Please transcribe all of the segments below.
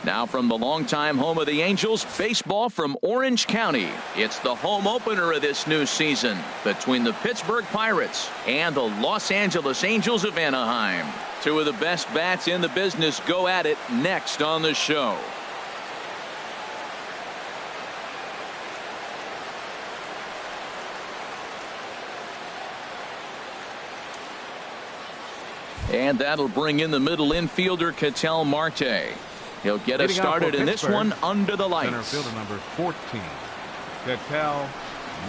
Now from the longtime home of the Angels, baseball from Orange County. It's the home opener of this new season between the Pittsburgh Pirates and the Los Angeles Angels of Anaheim. Two of the best bats in the business go at it next on the show. And that'll bring in the middle infielder, Ketel Marte. He'll get us started in this one under the lights. Center fielder number 14, Ketel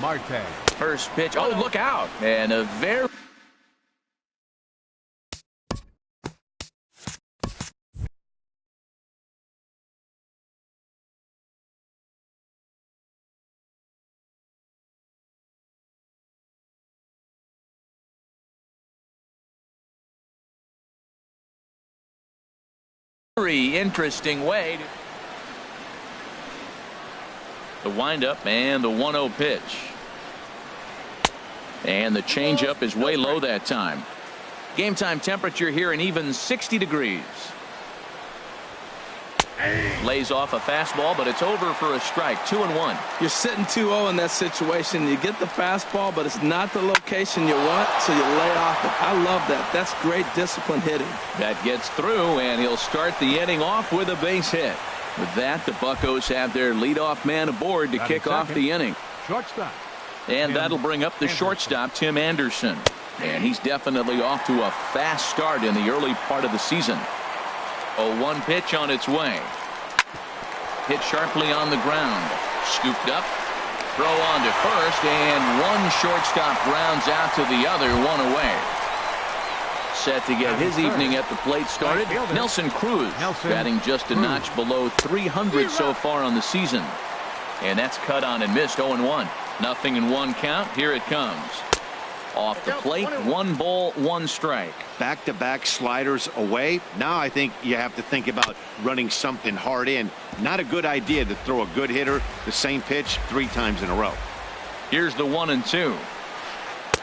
Marte. First pitch. Oh, look out. And a very interesting way. The windup and the 1-0 pitch. And the changeup is way low that time. Game time temperature here an even 60 degrees. Lays off a fastball, but it's over for a strike. 2-1. You're sitting 2-0 in that situation. You get the fastball, but it's not the location you want, so you lay off it. I love that. That's great discipline hitting. That gets through, and he'll start the inning off with a base hit. With that, the Buccos have their leadoff man aboard to kick off the inning. Shortstop. And that'll bring up the shortstop, Tim Anderson. And he's definitely off to a fast start in the early part of the season. 0-1 pitch on its way. Hit sharply on the ground. Scooped up. Throw on to first, and one shortstop grounds out to the other, one away. Set to get his evening at the plate started. Nelson Cruz batting just a notch below 300 so far on the season. And that's cut on and missed. 0-1. Nothing in one count. Here it comes. Off the plate, 1 ball, 1 strike. Back-to-back sliders away. Now I think you have to think about running something hard in. Not a good idea to throw a good hitter the same pitch 3 times in a row. Here's the 1-2.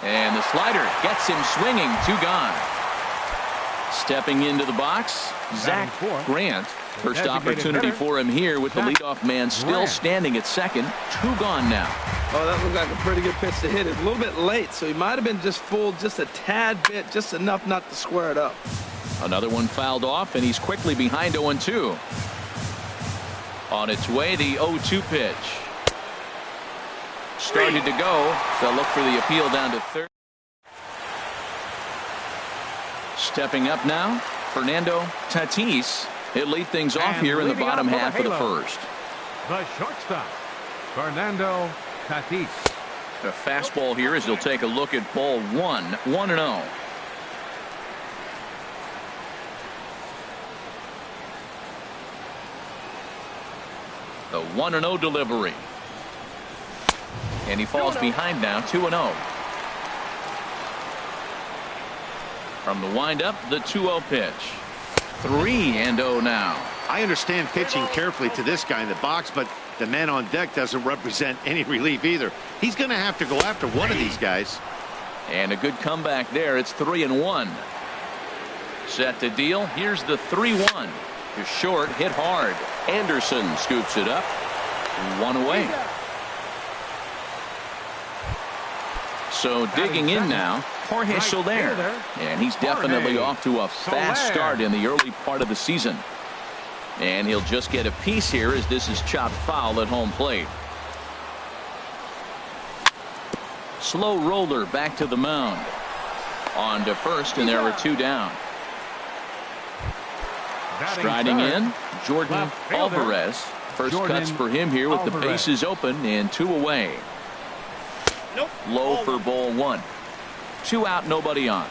And the slider gets him swinging. 2 gone. Stepping into the box, Zach Grant. First opportunity for him here with the leadoff man still standing at second. 2 gone now. Oh, that looked like a pretty good pitch to hit it. A little bit late, so he might have been just fooled just a tad bit, just enough not to square it up. Another one fouled off, and he's quickly behind 0-2. On its way, the 0-2 pitch. Started to go. They'll look for the appeal down to third. Stepping up now, Fernando Tatis. He'll lead things off here in the bottom half of the first. The shortstop, Fernando Tatis. The fastball here as he'll take a look at ball 1. 1-0. The 1-0 delivery. And he falls behind now. 2-0. From the windup, the 2-0 pitch. 3-0 now. I understand pitching carefully to this guy in the box, but the man on deck doesn't represent any relief either. He's going to have to go after one of these guys. And a good comeback there. It's 3-1. Set to deal. Here's the 3-1. To short, hit hard. Anderson scoops it up. 1 away. So digging in now, Jorge Soler. And he's definitely off to a fast start in the early part of the season. And he'll just get a piece here as this is chopped foul at home plate. Slow roller back to the mound. On to first, and there are 2 down. Striding in, Jordan Alvarez. First cuts for him here with the bases open and 2 away. Low for ball 1. 2 out, nobody on.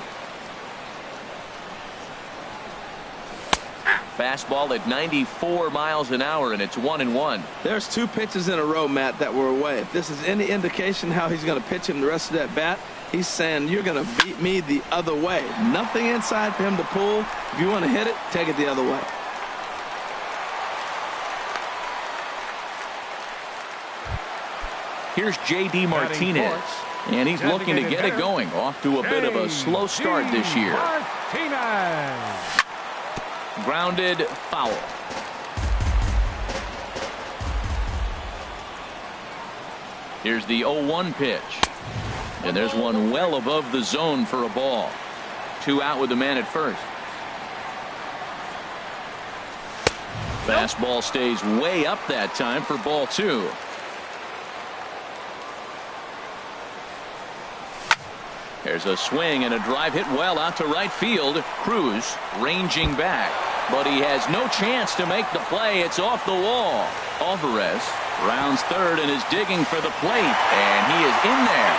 Fastball at 94 miles an hour, and it's 1-1. There's 2 pitches in a row, Matt, that were away. If this is any indication how he's going to pitch him the rest of that bat, he's saying you're going to beat me the other way. Nothing inside for him to pull. If you want to hit it, take it the other way. Here's J.D. Martinez, and he's looking to get it going. Off to a bit of a slow start this year. Grounded, foul. Here's the 0-1 pitch. And there's one well above the zone for a ball. 2 out with the man at first. Fastball stays way up that time for ball 2. There's a swing and a drive hit well out to right field. Cruz ranging back, but he has no chance to make the play. It's off the wall. Alvarez rounds third and is digging for the plate, and he is in there.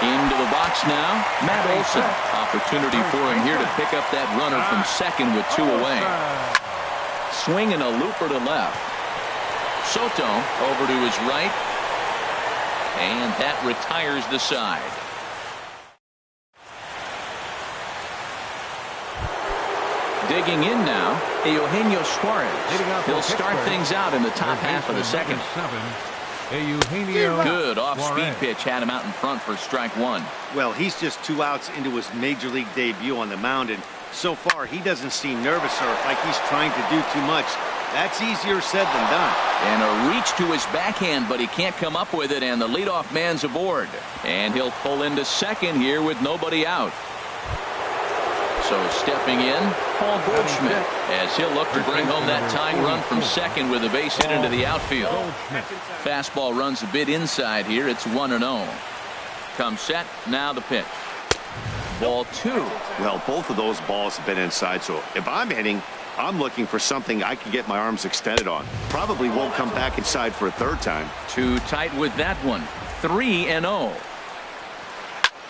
Into the box now, Matt Olson. Opportunity for him here to pick up that runner from second with 2 away. Swing and a looper to left. Soto over to his right. And that retires the side. Digging in now, Eugenio Suarez. He'll start things out in the top half of the second. Good off-speed pitch had him out in front for strike 1. Well, he's just 2 outs into his major league debut on the mound, and so far he doesn't seem nervous or like he's trying to do too much. That's easier said than done. And a reach to his backhand, but he can't come up with it, and the leadoff man's aboard. And he'll pull into second here with nobody out. So stepping in, Paul Goldschmidt, as he'll look to bring home that tying run from second with a base hit into the outfield. Fastball runs a bit inside here. It's 1-0. Comes set. Now the pitch. Ball 2. Well, both of those balls have been inside, so if I'm hitting, I'm looking for something I can get my arms extended on. Probably won't come back inside for a third time. Too tight with that one. 3-0.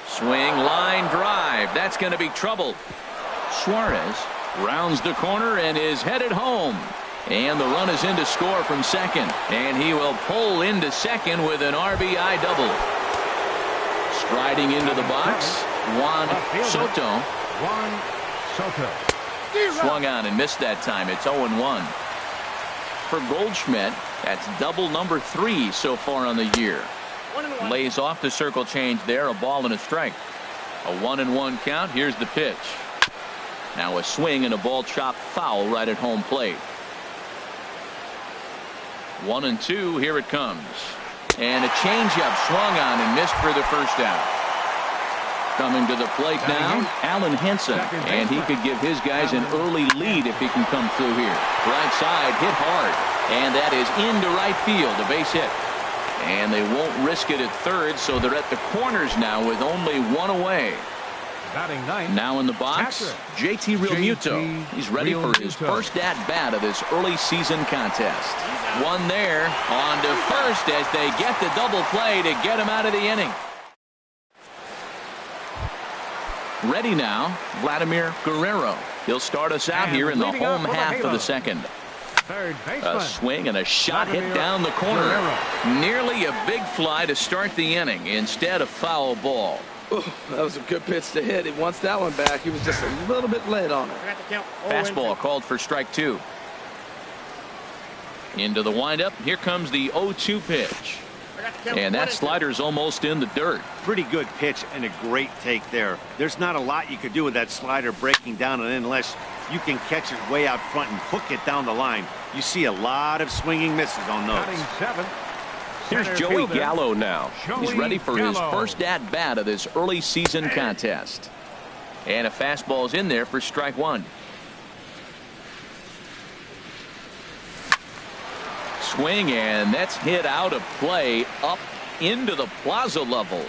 Swing, line drive. That's going to be trouble. Suarez rounds the corner and is headed home. And the run is in to score from second. And he will pull into second with an RBI double. Striding into the box, Juan Soto. Swung on and missed that time. It's 0-1. For Goldschmidt, that's double number 3 so far on the year. Lays off the circle change there. A ball and a strike. A 1-1 count. Here's the pitch. Now a swing and a ball chopped foul right at home plate. 1-2. Here it comes. And a changeup swung on and missed for the first out. Coming to the plate now, Alan Henson, and he could give his guys an early lead if he can come through here. Right side, hit hard, and that is into right field, a base hit. And they won't risk it at third, so they're at the corners now with only 1 away. Now in the box, JT Realmuto. He's ready for his first at-bat of this early season contest. One there, on to first as they get the double play to get him out of the inning. Ready now, Vladimir Guerrero. He'll start us out here in the home half of the second. A swing and a shot hit down the corner. Nearly a big fly to start the inning. Instead, a foul ball. Ooh, that was a good pitch to hit. He wants that one back. He was just a little bit late on it. Fastball called for strike 2. Into the windup. Here comes the 0-2 pitch. And that slider's almost in the dirt. Pretty good pitch and a great take there. There's not a lot you could do with that slider breaking down and in unless you can catch it way out front and hook it down the line. You see a lot of swinging misses on those. Here's Joey Gallo now. He's ready for his first at-bat of this early season contest. And a fastball's in there for strike 1. Swing, and that's hit out of play up into the plaza level.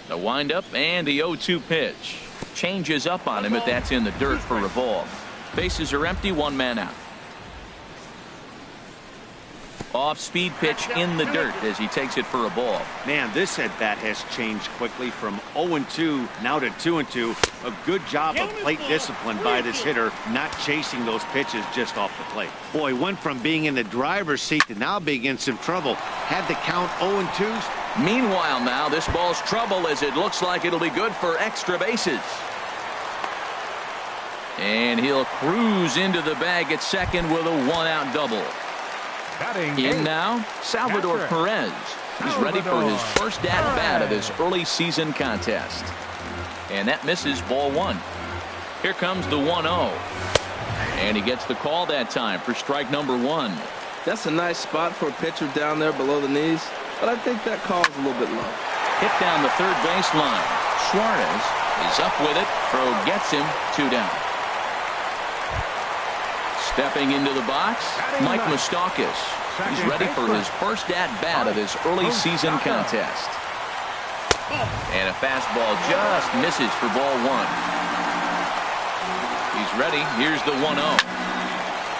The windup and the 0-2 pitch. Changes up on him, but that's in the dirt for a ball. Bases are empty, 1 man out. Off-speed pitch in the dirt as he takes it for a ball. Man, this at-bat has changed quickly from 0-2 now to 2-2. A good job of plate discipline by this hitter, not chasing those pitches just off the plate. Boy, went from being in the driver's seat to now being in some trouble. Had the count 0-2s. Meanwhile now, this ball's trouble as it looks like it'll be good for extra bases. And he'll cruise into the bag at second with a 1-out double. In now, Salvador Perez. He's ready for his first at-bat of this early season contest. And that misses ball 1. Here comes the 1-0. And he gets the call that time for strike number 1. That's a nice spot for a pitcher down there below the knees, but I think that call's a little bit low. Hit down the third baseline. Suarez is up with it. Throw gets him 2 down. Stepping into the box, Mike Moustakas. He's ready for his first at-bat of this early season contest. And a fastball just misses for ball 1. He's ready. Here's the 1-0.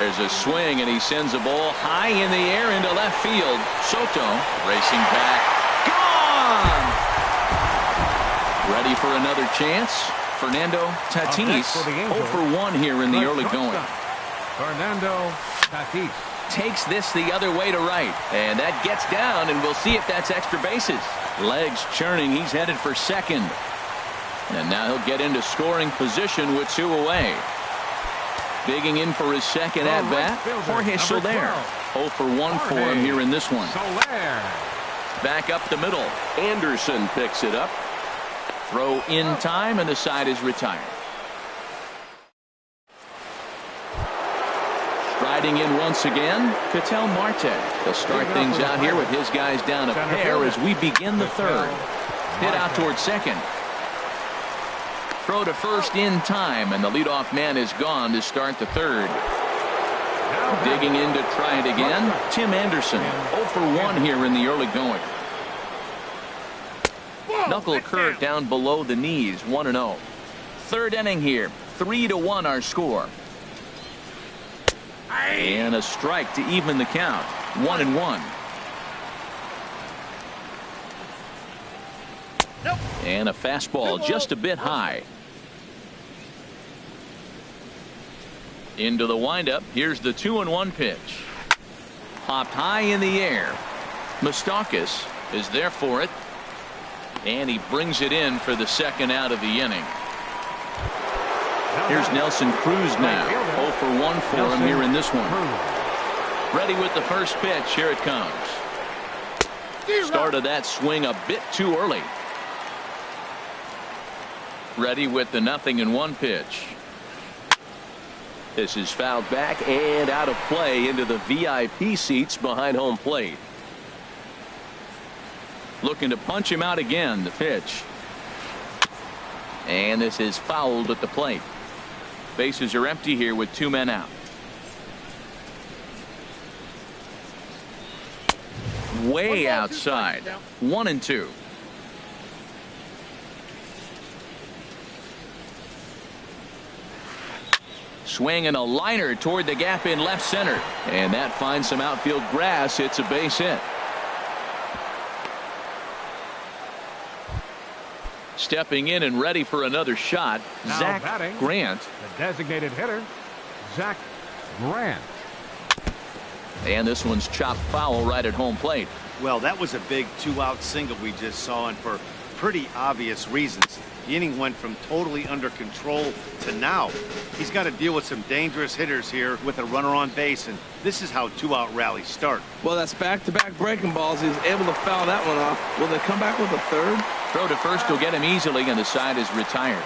There's a swing, and he sends a ball high in the air into left field. Soto racing back. Gone! Ready for another chance. Fernando Tatis 0 for 1 here in the early going. Fernando Tatis Takes this the other way to right, and that gets down, and we'll see if that's extra bases. Legs churning. He's headed for second, and now he'll get into scoring position with 2 away. Digging in for his second at bat, Jorge Soler. 0 for 1 for him here in this one. Back up the middle. Anderson picks it up. Throw in time, and the side is retired. Striding in once again, Ketel Marte. He'll start things out here with his guys down a pair as we begin the third. Hit out towards second. Throw to first in time, and the leadoff man is gone to start the third. Digging in to try it again, Tim Anderson. 0 for 1 here in the early going. Knuckle curve down below the knees, 1-0. Third inning here, 3-1 our score. And a strike to even the count, 1-1. And a fastball just a bit high. Into the windup. Here's the 2-1 pitch. Popped high in the air. Moustakas is there for it. And he brings it in for the second out of the inning. Here's Nelson Cruz now. 0 for 1 for him here in this one. Ready with the first pitch. Here it comes. Started that swing a bit too early. Ready with the 0-1 pitch. This is fouled back and out of play into the VIP seats behind home plate. Looking to punch him out again. The pitch. And this is fouled at the plate. Bases are empty here with 2 men out. Way outside. 1-2. Swing and a liner toward the gap in left center. And that finds some outfield grass. It's a base hit. Stepping in and ready for another shot, now Zach batting, Grant. The designated hitter, Zach Grant. And this one's chopped foul right at home plate. Well, that was a big 2-out single we just saw, and for pretty obvious reasons. The inning went from totally under control to now. He's got to deal with some dangerous hitters here with a runner on base, and this is how 2-out rallies start. Well, that's back-to-back breaking balls. He was able to foul that one off. Will they come back with a third? Throw to first will get him easily, and the side is retired.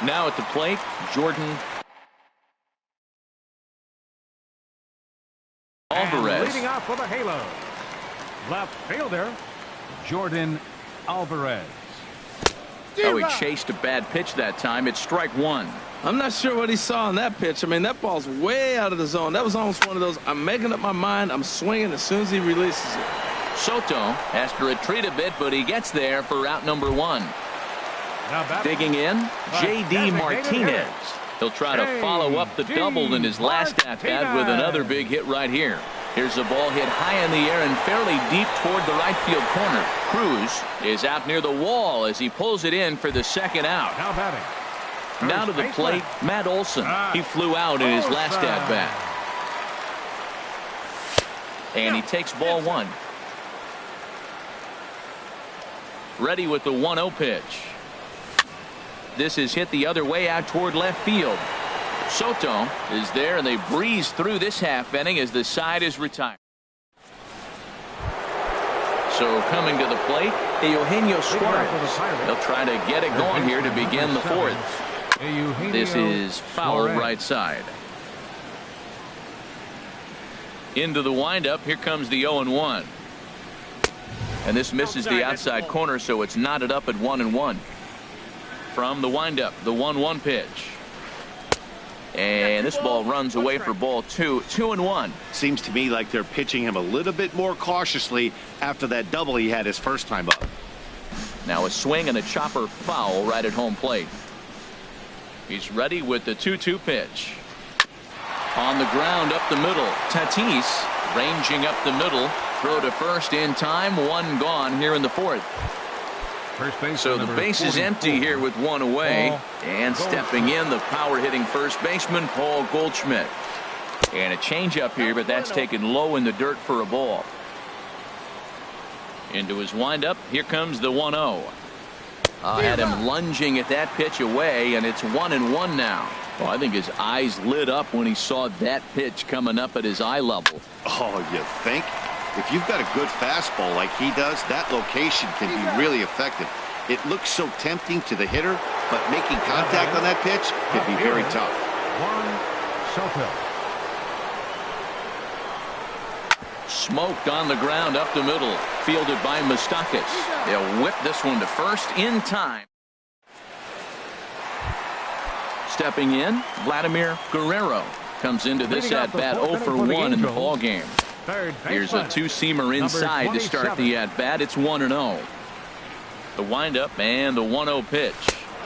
Now at the plate, Jordan Alvarez. Leading off for the Halos, left fielder Jordan Alvarez. Oh, he chased a bad pitch that time. It's strike 1. I'm not sure what he saw on that pitch. I mean, that ball's way out of the zone. That was almost one of those, I'm making up my mind, I'm swinging as soon as he releases it. Soto has to retreat a bit, but he gets there for out number 1. Digging in, J.D. Martinez. He'll try to follow up the double in his last at-bat with another big hit right here. Here's the ball hit high in the air and fairly deep toward the right field corner. Cruz is out near the wall as he pulls it in for the second out. Now batting. Now to the plate, Matt Olson. He flew out in his last at-bat. And he takes ball 1. Ready with the 1-0 pitch. This is hit the other way out toward left field. Soto is there, and they breeze through this half inning as the side is retired. So coming to the plate, Eugenio Suarez. They'll try to get it going here to begin the fourth. This is foul right side. Into the windup. Here comes the 0-1. And this misses the outside corner, so it's knotted up at 1-1. From the windup, the 1-1 pitch. And this ball runs away for ball 2. 2-1. Seems to me like they're pitching him a little bit more cautiously after that double he had his first time up. Now a swing and a chopper foul right at home plate. He's ready with the 2-2 pitch. On the ground up the middle. Tatis ranging up the middle. Throw to first in time. One gone here in the fourth. So the base is empty here with one away. And stepping in, the power hitting first baseman Paul Goldschmidt. And a changeup here, but that's taken low in the dirt for a ball. Into his windup. Here comes the 1-0. Had him lunging at that pitch away, and it's 1-1 now. Well, I think his eyes lit up when he saw that pitch coming up at his eye level. Oh, you think? If you've got a good fastball like he does, that location can be really effective. It looks so tempting to the hitter, but making contact on that pitch can be very tough. Smoked on the ground up the middle. Fielded by Moustakas. They'll whip this one to first in time. Stepping in, Vladimir Guerrero comes into this at-bat 0 for 1 in the ball game. Here's a two-seamer inside to start the at-bat. It's 1-0. The windup and the 1-0 pitch.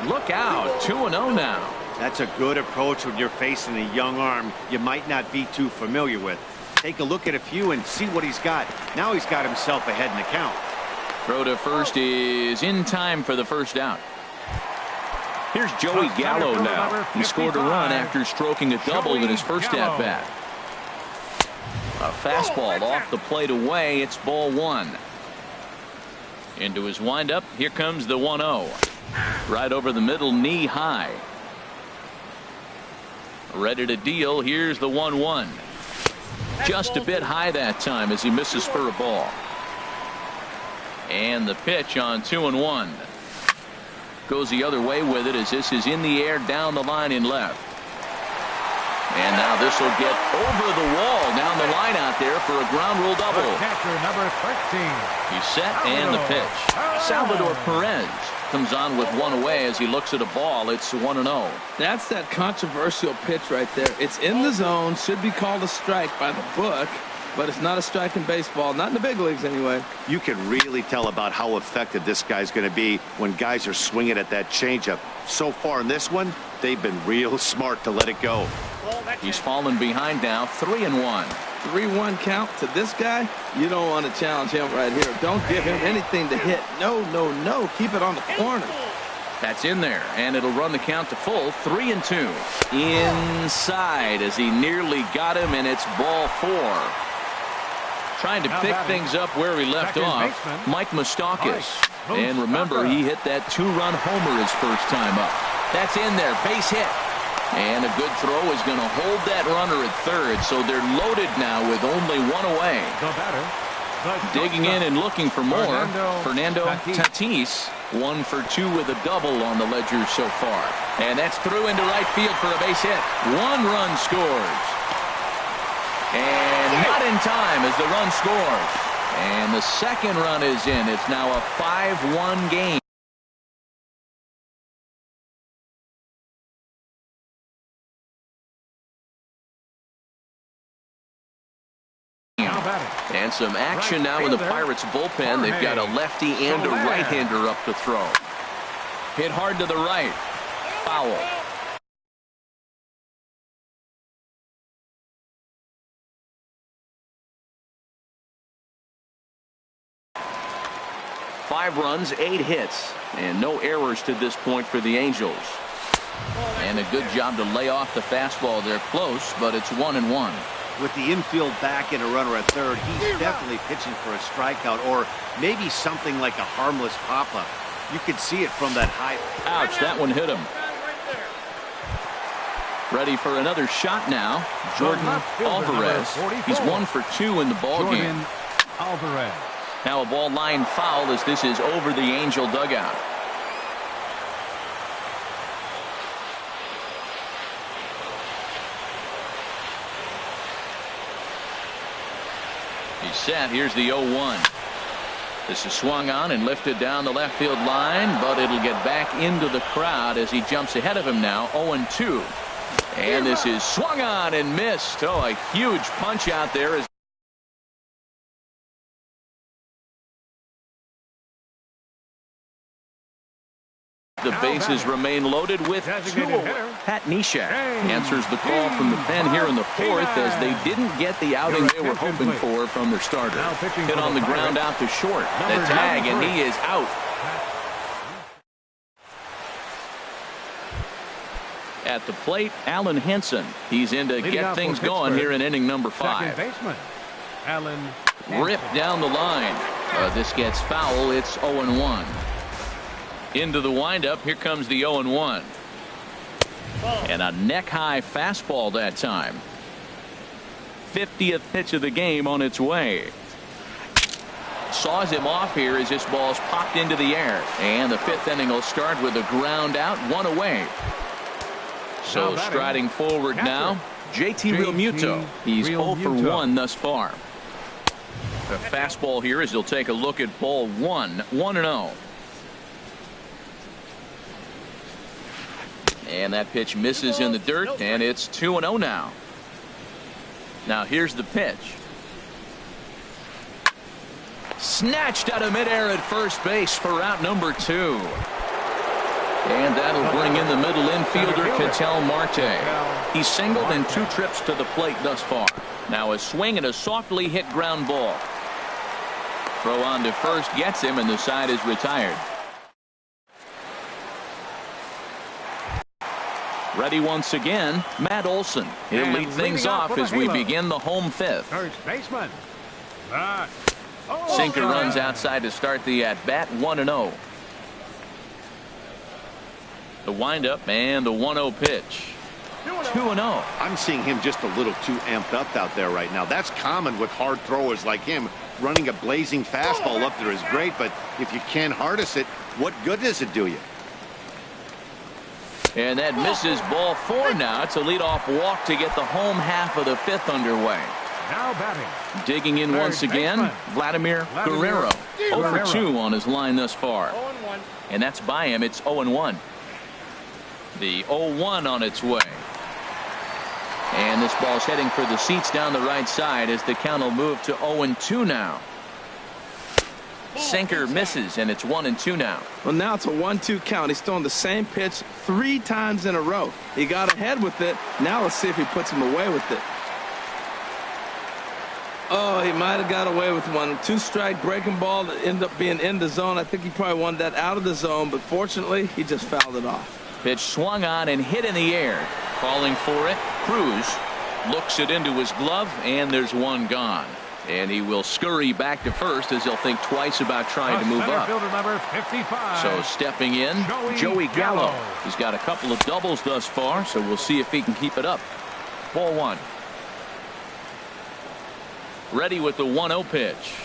Look out, 2-0 now. That's a good approach when you're facing a young arm you might not be too familiar with. Take a look at a few and see what he's got. Now he's got himself ahead in the count. Throw to first is in time for the first out. Here's Joey Gallo now. He scored a run after stroking a double in his first at-bat. A fastball off the plate away. It's ball 1. Into his windup. Here comes the 1-0. Right over the middle, knee high. Ready to deal. Here's the 1-1. Just a bit high that time as he misses for a ball. And the pitch on 2-1. Goes the other way with it as this is in the air down the line in left. And now this will get over the wall down the line out there for a ground rule double. Catcher number 13. He's set and the pitch. Salvador Perez comes on with one away as he looks at a ball. It's 1-0. That's that controversial pitch right there. It's in the zone, should be called a strike by the book, but it's not a strike in baseball, not in the big leagues anyway. You can really tell about how effective this guy's going to be when guys are swinging at that changeup. So far in this one, they've been real smart to let it go. He's fallen behind now, 3-1. 3-1 count to this guy. You don't want to challenge him right here. Don't give him anything to hit. No, no, no. Keep it on the corner. That's in there, and it'll run the count to full. 3-2. Inside as he nearly got him, and it's ball 4. Trying to pick things up where he left off, Mike Moustakas. And remember, he hit that 2-run homer his first time up. That's in there, base hit. And a good throw is going to hold that runner at third, so they're loaded now with only one away. Digging in and looking for more, Fernando Tatis, 1 for 2 with a double on the ledger so far. And that's through into right field for a base hit. 1 run scores. And not in time as the run scores. And the second run is in. It's now a 5-1 game. And some action now in the Pirates bullpen. They've got a lefty and a right-hander up to throw. Hit hard to the right. Foul. Five runs, 8 hits, and no errors to this point for the Angels. And a good job to lay off the fastball. They're close, but it's 1-1. With the infield back and a runner at third, he's definitely pitching for a strikeout or maybe something like a harmless pop-up. You can see it from that high. Ouch, that one hit him. Ready for another shot now. Jordan Alvarez. He's 1 for 2 in the ball game. Alvarez. Now a ball line foul as this is over the Angel dugout. He's set. Here's the 0-1. This is swung on and lifted down the left field line, but it'll get back into the crowd as he jumps ahead of him now. 0-2. And this is swung on and missed. Oh, a huge punch out there as the bases remain loaded with two. Pat Neshek answers the call from the pen here in the fourth as they didn't get the outing they were hoping for from their starter. Hit on the ground out to short. The tag, and he is out. At the plate, Alan Henson. He's in to get things going here in inning number 5. Ripped down the line. This gets foul. It's 0-1. Into the windup. Here comes the 0-1. And a neck-high fastball that time. 50th pitch of the game on its way. Saws him off here as this ball's popped into the air. And the 5th inning will start with a ground out, 1 away. So striding forward now, JT Realmuto. He's 0 for 1 thus far. The fastball here as he'll take a look at ball 1, 1-0. And that pitch misses in the dirt, and it's 2-0 now. Now here's the pitch. Snatched out of midair at first base for out number 2. And that'll bring in the middle infielder, Ketel Marte. He's singled in 2 trips to the plate thus far. Now a swing and a softly hit ground ball. Throw on to first gets him, and the side is retired. Ready once again, Matt Olson. He'll lead things off as we begin the home 5th. First baseman. Sinker runs outside to start the at-bat, 1-0. The windup and the 1-0 pitch. 2-0. I'm seeing him just a little too amped up out there right now. That's common with hard throwers like him. Running a blazing fastball up there is great, but if you can't harness it, what good does it do you? And that misses ball 4 now. It's a leadoff walk to get the home half of the 5th underway. Now batting. Digging in once again, Vladimir Guerrero. 0 for 2 on his line thus far. And that's by him. It's 0-1. The 0-1 on its way. And this ball's heading for the seats down the right side as the count will move to 0-2 now. Sinker misses, and it's 1-2 now. Well, now it's a 1-2 count. He's throwing the same pitch 3 times in a row. He got ahead with it. Now let's see if he puts him away with it. Oh, he might have got away with one. 2-strike breaking ball that ended up being in the zone. I think he probably wanted that out of the zone, but fortunately, he just fouled it off. Pitch swung on and hit in the air. Calling for it, Cruz looks it into his glove, and there's one gone. And he will scurry back to first as he'll think twice about trying to move up. Number 55. So stepping in, Joey Gallo. He's got a couple of doubles thus far, so we'll see if he can keep it up. Ball 1. Ready with the 1-0 pitch.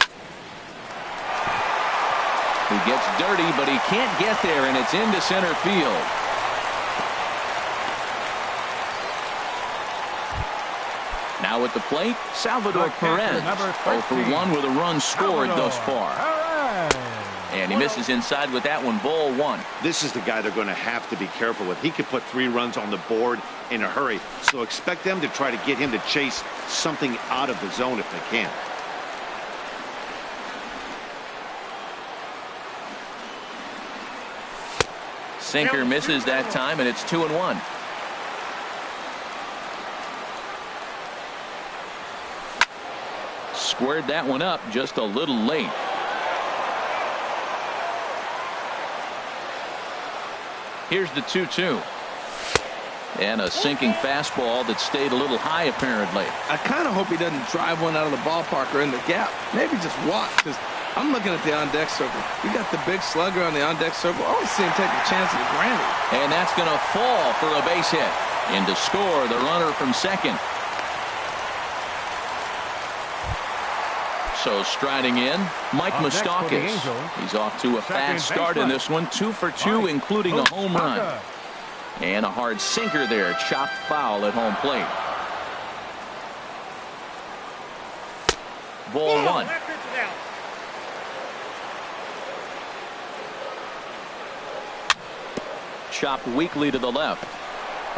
He gets dirty, but he can't get there, and it's into center field. Now at the plate, Salvador Perez. 0 for 1 with a run scored thus far. And he misses inside with that one. Ball 1. This is the guy they're going to have to be careful with. He could put 3 runs on the board in a hurry. So expect them to try to get him to chase something out of the zone if they can. Sinker misses that time, and it's 2-1. Squared that one up just a little late. Here's the 2-2. And a sinking fastball that stayed a little high apparently. I kind of hope he doesn't drive one out of the ballpark or in the gap. Maybe just walk, because I'm looking at the on-deck circle. You got the big slugger on the on-deck circle. I want to see him take a chance at a granny. And that's going to fall for a base hit. In to score the runner from second. So striding in, Mike Up next for the Moustakas. Angels, He's off to a fast start in baseman, this one. 2 for 2, Mike including a home run. Moustakas. And a hard sinker there. Chopped foul at home plate. Ball 1. Chopped weakly to the left.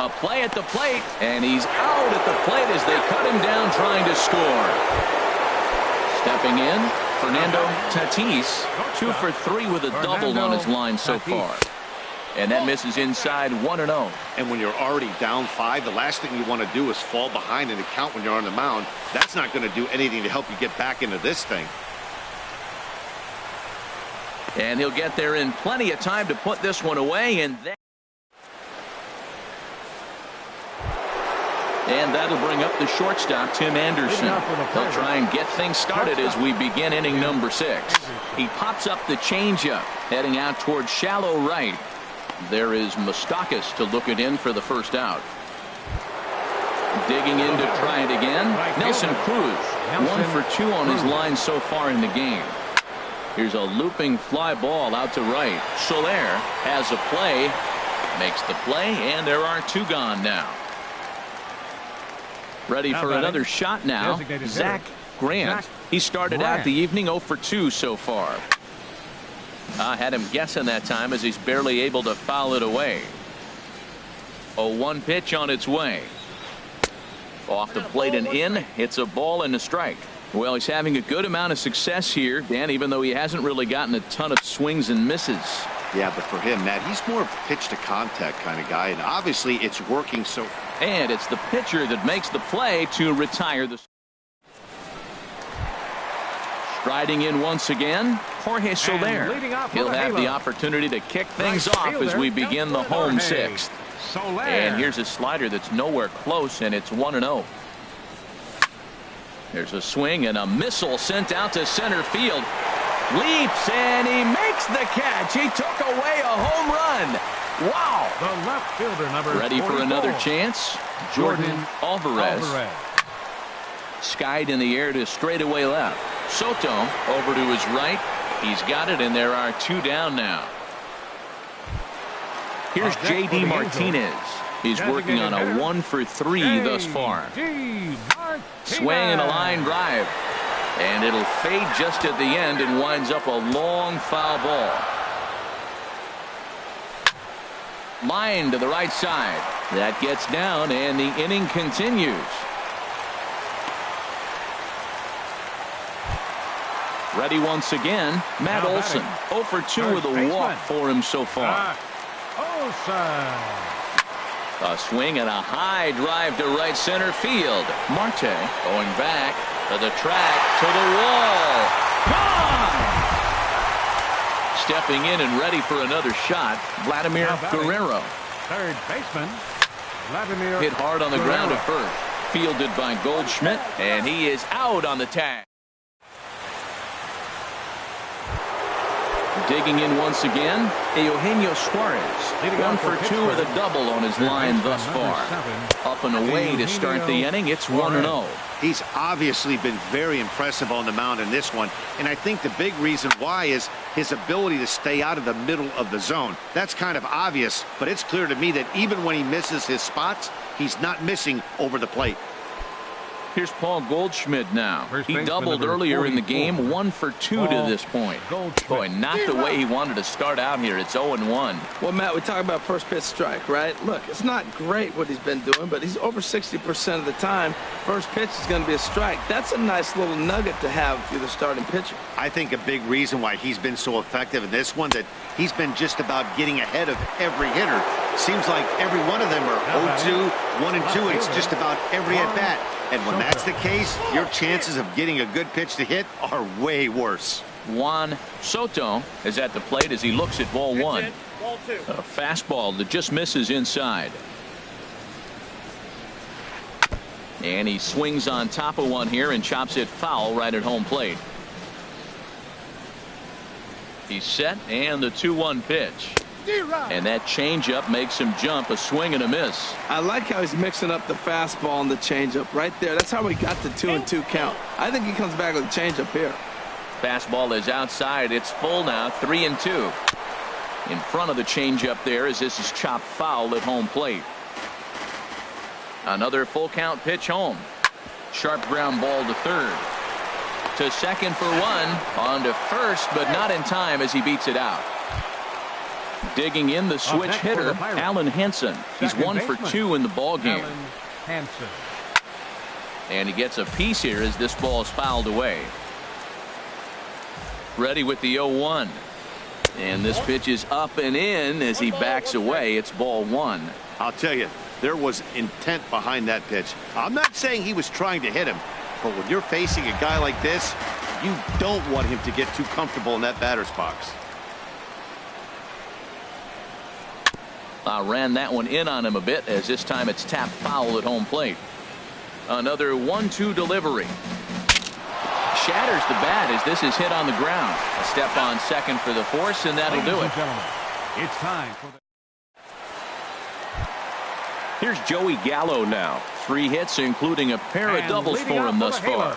A play at the plate, and he's out at the plate as they cut him down trying to score. Stepping in, Fernando Tatis, 2 for 3 with a double on his line so far. And that misses inside 1-0. And when you're already down 5, the last thing you want to do is fall behind in the count when you're on the mound. That's not going to do anything to help you get back into this thing. And he'll get there in plenty of time to put this one away. And that'll bring up the shortstop, Tim Anderson. He'll try and get things started as we begin inning number 6. He pops up the changeup, heading out towards shallow right. There is Moustakas to look it in for the first out. Digging in to try it again, Nelson Cruz. 1 for 2 on his line so far in the game. Here's a looping fly ball out to right. Soler has a play, makes the play, and there are 2 gone now. Ready for another shot now, Zach Grant. He started out the evening 0 for 2 so far. I had him guessing that time as he's barely able to foul it away. 0-1 pitch on its way. Off the plate and in. It's a ball and a strike. Well, he's having a good amount of success here, Dan, even though he hasn't really gotten a ton of swings and misses. Yeah, but for him, Matt, he's more of a pitch to contact kind of guy, and obviously it's working so. And it's the pitcher that makes the play to retire the. Striding in once again, Jorge Soler. He'll have the opportunity to kick things off as we begin the home 6th. And here's a slider that's nowhere close, and it's 1-0. There's a swing and a missile sent out to center field. Leaps and he makes the catch. He took away a home run. Wow. The left fielder, number ready 44. For another chance. Jordan Alvarez. Skied in the air to straightaway left. Soto over to his right. He's got it, and there are 2 down now. Here's J.D. Martinez. He's working on a 1 for 3 thus far. Swing and a line drive. And it'll fade just at the end and winds up a long foul ball. Line to the right side. That gets down, and the inning continues. Ready once again, Matt Olson. 0 for 2 with a walk for him so far. A swing and a high drive to right center field. Marte going back to the track, to the wall. Gone! Stepping in and ready for another shot, Vladimir Guerrero. Third baseman, Vladimir hit hard on the ground at first. Fielded by Goldschmidt, and he is out on the tag. Digging in once again, Eugenio Suarez. 1 for 2 with a double on his line thus far. Up and away to start the inning. It's 1-0. He's obviously been very impressive on the mound in this one, and I think the big reason why is his ability to stay out of the middle of the zone. That's kind of obvious, but it's clear to me that even when he misses his spots, he's not missing over the plate. Here's Paul Goldschmidt now. He doubled earlier in the game, 1 for 2 to this point. Boy, not the way he wanted to start out here. It's 0-1. Well, Matt, we talk about first pitch strike, right? Look, it's not great what he's been doing, but he's over 60% of the time. First pitch is going to be a strike. That's a nice little nugget to have if you're the starting pitcher. I think a big reason why he's been so effective in this one, that he's been just about getting ahead of every hitter. Seems like every one of them are 0-2, 1-2, and it's just about every at-bat. And when that's the case, your chances of getting a good pitch to hit are way worse. Juan Soto is at the plate as he looks at ball 1. A fastball that just misses inside. And he swings on top of one here and chops it foul right at home plate. He's set, and the 2-1 pitch. And that changeup makes him jump. A swing and a miss. I like how he's mixing up the fastball and the changeup right there. That's how we got the 2-2 count. I think he comes back with a changeup here. Fastball is outside. It's full now. 3-2. In front of the changeup there as this is chopped foul at home plate. Another full count pitch home. Sharp ground ball to third. To second for one. On to first, but not in time as he beats it out. Digging in the switch hitter, Alan Henson. He's 1 for 2 in the ball game. And he gets a piece here as this ball is fouled away. Ready with the 0-1. And this pitch is up and in as he backs away. It's ball 1. I'll tell you, there was intent behind that pitch. I'm not saying he was trying to hit him, but when you're facing a guy like this, you don't want him to get too comfortable in that batter's box. Ran that one in on him a bit as this time it's tapped foul at home plate. Another 1-2 delivery. Shatters the bat as this is hit on the ground. A step on second for the force, and that'll do it. It's time for the... Here's Joey Gallo now. 3 hits, including a pair of doubles for him thus far.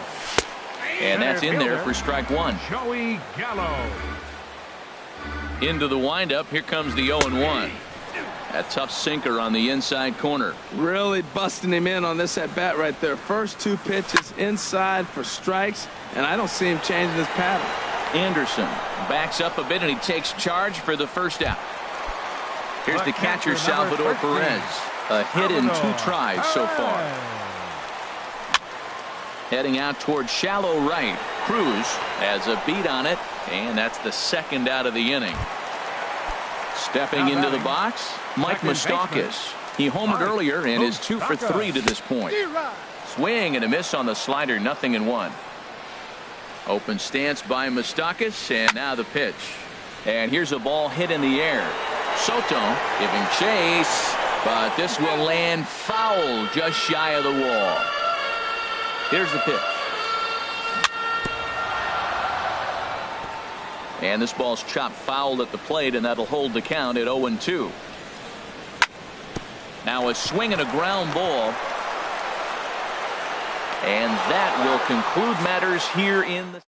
And that's in there for strike 1. Joey Gallo. Into the windup. Here comes the 0-1. A tough sinker on the inside corner. Really busting him in on this at bat right there. First 2 pitches inside for strikes, and I don't see him changing his pattern. Anderson backs up a bit and he takes charge for the first out. Here's the catcher, Salvador Perez. A hit in 2 tries so far. Heading out towards shallow right. Cruz has a beat on it, and that's the second out of the inning. Stepping into the box, Mike Moustakas. He homered earlier and is 2 for 3 to this point. Swing and a miss on the slider, 0-1. Open stance by Moustakas, and now the pitch. And here's a ball hit in the air. Soto giving chase, but this will land foul just shy of the wall. Here's the pitch. And this ball's chopped foul at the plate, and that'll hold the count at 0-2. Now a swing and a ground ball. And that will conclude matters here in the...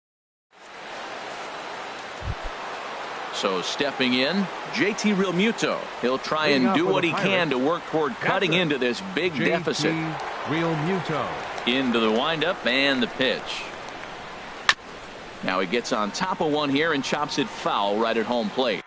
So stepping in, JT Realmuto. He'll try and do what he can to work toward cutting into this big deficit. Realmuto. Into the windup and the pitch. Now he gets on top of one here and chops it foul right at home plate.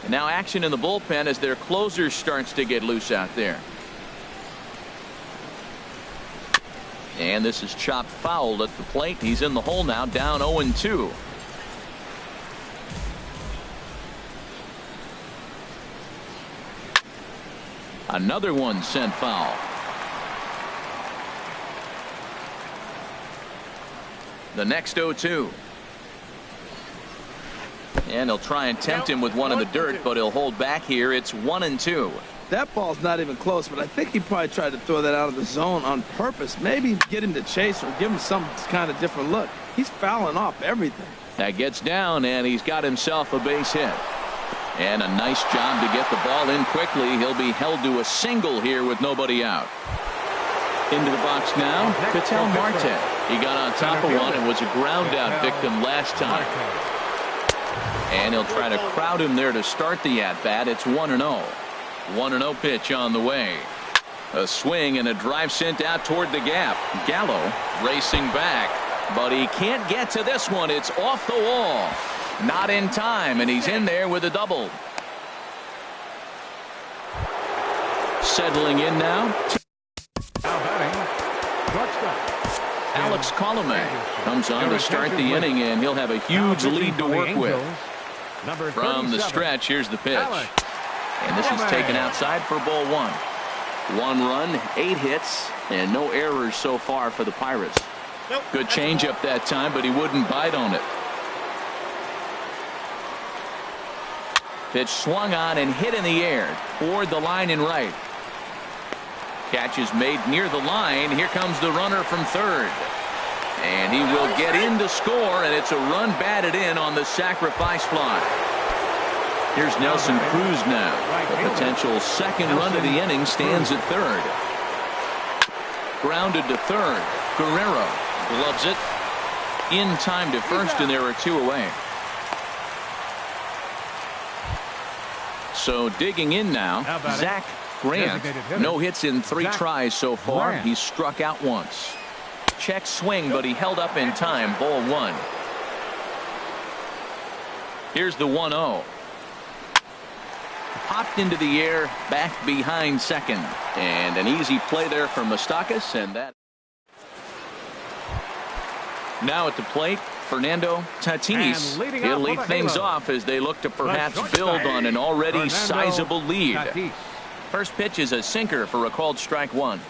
And now action in the bullpen as their closer starts to get loose out there. And this is chopped foul at the plate. He's in the hole now, down 0-2. Another one sent foul. The next 0-2. And he'll try and tempt him with one in the dirt, but he'll hold back here. It's 1-2. That ball's not even close, but I think he probably tried to throw that out of the zone on purpose. Maybe get him to chase or give him some kind of different look. He's fouling off everything. That gets down, and he's got himself a base hit. And a nice job to get the ball in quickly. He'll be held to a single here with nobody out. Into the box now, Ketel Marte. He got on top of one and was a ground out victim last time. And he'll try to crowd him there to start the at-bat. It's 1-0. 1-0 pitch on the way. A swing and a drive sent out toward the gap. Gallo racing back, but he can't get to this one. It's off the wall. Not in time, and he's in there with a double. Settling in now. Alex Colomé comes on to start the inning, and he'll have a huge lead to work with. From the stretch, here's the pitch. And this is taken outside for ball 1. 1 run, 8 hits, and no errors so far for the Pirates. Good changeup that time, but he wouldn't bite on it. Pitch swung on and hit in the air toward the line and right. Catch is made near the line. Here comes the runner from third. And he will get in to score, and it's a run batted in on the sacrifice fly. Here's Nelson Cruz now. The potential second run of the inning stands at third. Grounded to third. Guerrero gloves it. In time to first, and there are two away. So digging in now, Zach Grant. No hits in 3 tries so far. He's struck out once. Check swing, but he held up in time. Ball 1. Here's the 1-0. Popped into the air, back behind second. And an easy play there from Moustakas, and that. Now at the plate, Fernando Tatis. He'll lead things off as they look to perhaps build on an already sizable lead. First pitch is a sinker for a called strike 1.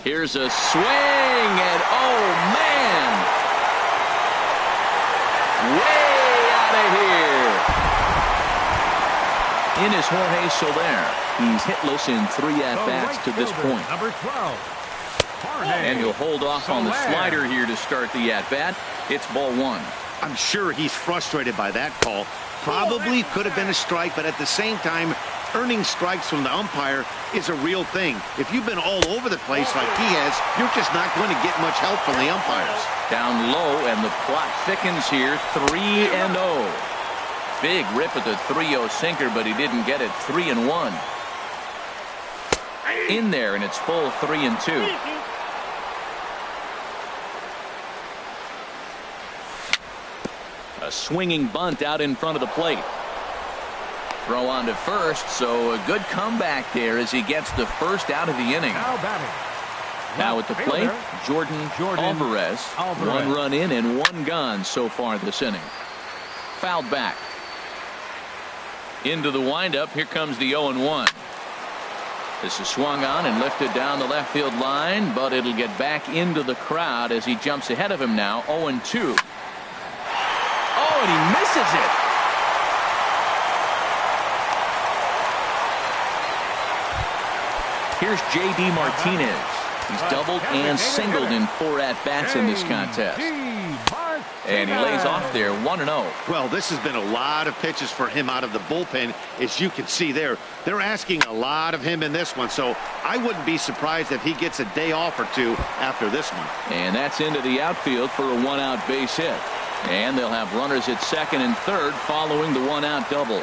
Here's a swing, and oh man, way out of here. In is Jorge Soler. He's hitless in 3 at-bats to this point. Number 12. And he'll hold off on the slider here to start the at-bat. It's ball 1. I'm sure he's frustrated by that call. Probably could have been a strike, but at the same time, earning strikes from the umpire is a real thing. If you've been all over the place like he has, you're just not going to get much help from the umpires. Down low, and the plot thickens here. 3-0. Big rip at the 3-0 sinker, but he didn't get it. 3-1. In there, and it's full 3-2. A swinging bunt out in front of the plate. Throw on to first, so a good comeback there as he gets the first out of the inning. Now at the plate, Jordan Alvarez. 1 run in and 1 gone so far this inning. Fouled back. Into the windup. Here comes the 0-1. This is swung on and lifted down the left field line, but it'll get back into the crowd as he jumps ahead of him now. 0-2. Oh, and he misses it. Here's J.D. Martinez. He's doubled and singled in 4 at-bats in this contest. And he lays off there, 1-0. Well, this has been a lot of pitches for him out of the bullpen, as you can see there. They're asking a lot of him in this one, so I wouldn't be surprised if he gets a day off or 2 after this one. And that's into the outfield for a 1-out base hit. And they'll have runners at second and third following the 1-out double.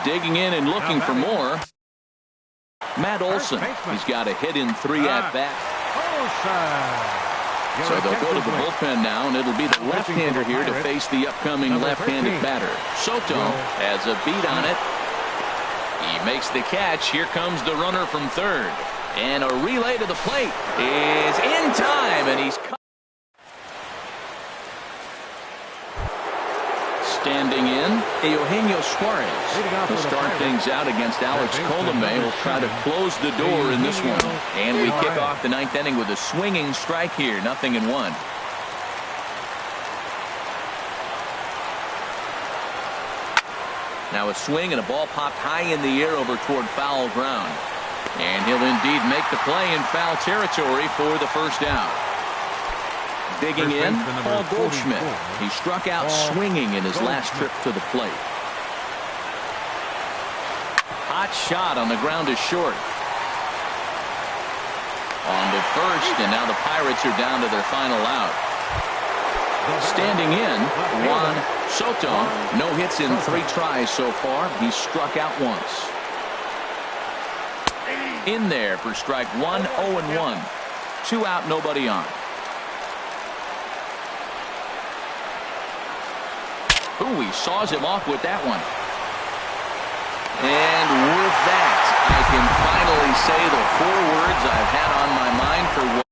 Digging in and looking for more. Matt Olson. He's got a hit in 3 at-bats. So they'll go to the bullpen now, and it'll be the left-hander here to face the upcoming left-handed batter. Soto has a beat on it. He makes the catch. Here comes the runner from third. And a relay to the plate is in time, and he's cut. Standing in, Eugenio Suarez to start things out against Alex Colomé. Will try to close the door in this one. And we kick off the 9th inning with a swinging strike here. 0-1. Now a swing, and a ball popped high in the air over toward foul ground. And he'll indeed make the play in foul territory for the first out. Digging in, Paul Goldschmidt. He struck out swinging in his last trip to the plate. Hot shot on the ground is short. On to first, and now the Pirates are down to their final out. Standing in, Juan Soto. No hits in 3 tries so far. He's struck out once. In there for strike 1, 0-1. 2 out, nobody on. Ooh, he saws him off with that one. And with that, I can finally say the 4 words I've had on my mind for